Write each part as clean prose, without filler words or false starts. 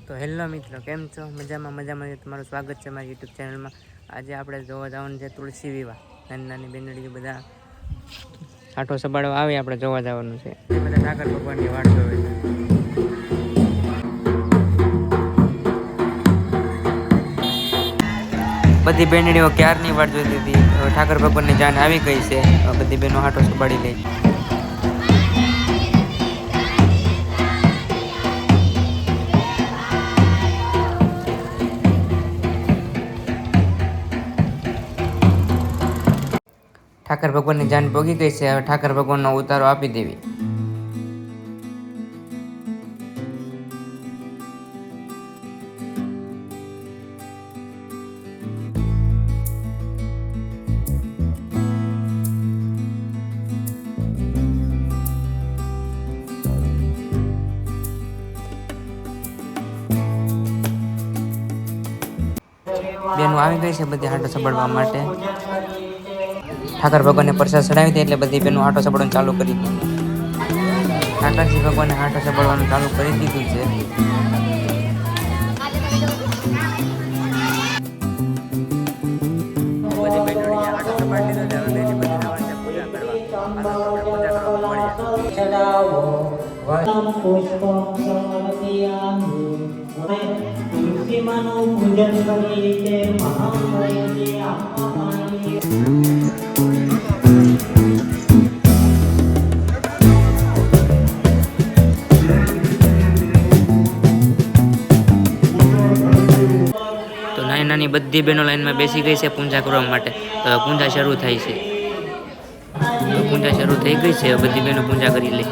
તો હેલો મિત્રો, કેમ છો? મજામાં તમારું સ્વાગત છે મારી યુટ્યુબ ચેનલમાં। આજે આપણે જોવા જવાનું છે તુલસી વિવાહ। નાની બેનડીઓ બધા આઠો સબાડવા આવે, આપણે જોવા જવાનું છે। એ બધા ઠાકર ભગવાનની વાટ જોવે છે। બધી બેનડીઓ ક્યારની વાટ જોતી હતી। હવે ઠાકર ભગવાનની જાન આવી ગઈ છે। બધી બેનો આઠો સબાડી લે। ઠાકર ભગવાનની જાન ભોગી ગઈ છે। હવે ઠાકર ભગવાનનો ઉતારો આપી દેવી। બેનો આવી ગઈ છે બધી આટો સબાડવા માટે। ઠાકર ભગવાનને પ્રસાદ ચડાવી દે એટલે બધી બેનો આટો સબાડવાનું ચાલુ કરી દે। ઠાકરજી ભગવાનને આટો સબાડવાનું ચાલુ કરી દીધું છે। બધી બેનોએ આટો સબાડી લીધો છે। હવે બેની બધી જવાનું છે પૂજા કરવા। હાલો આપણે પૂજા કરવા મળીએ। તુલસીમાનું પૂજન કરી તે મહામયે આપવાની। તો નાની બધી બહેનો લાઈનમાં બેસી ગઈ છે પૂજા કરવા માટે। તો પૂજા શરૂ થાય છે। તો પૂજા શરૂ થઈ ગઈ છે। બધી બહેનો પૂજા કરી લે।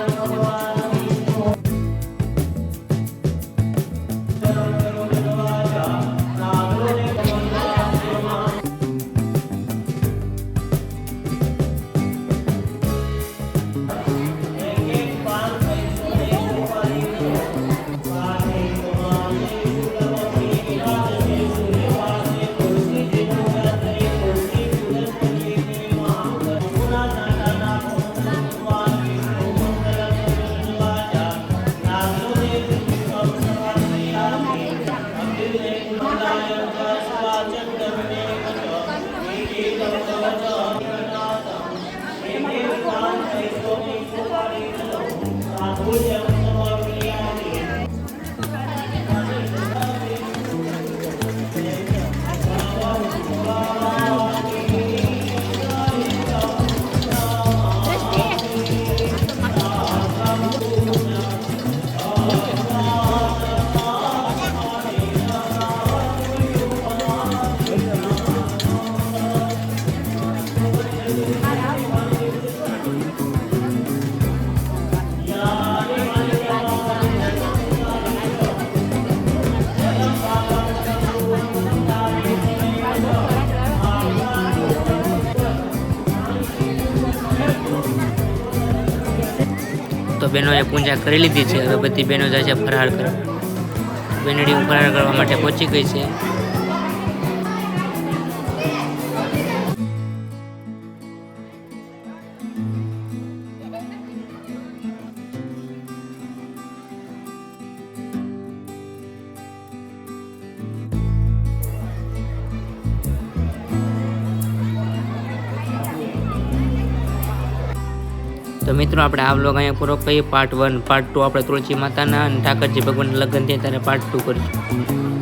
તો બહેનોએ પૂજા કરી લીધી છે। હવે બધી બહેનો જાય છે ફરાળ કરવા। બેનડીઓ ફરાળ કરવા માટે પહોંચી ગઈ છે। તો મિત્રો, આપણે આ વ્લોગ અહીંયા પૂરો કરીએ। પાર્ટ 1 પાર્ટ 2 આપણે તુલસી માતાના અને ઠાકરજી ભગવાનના લગ્ન થયા ત્યારે પાર્ટ 2 કરીશું।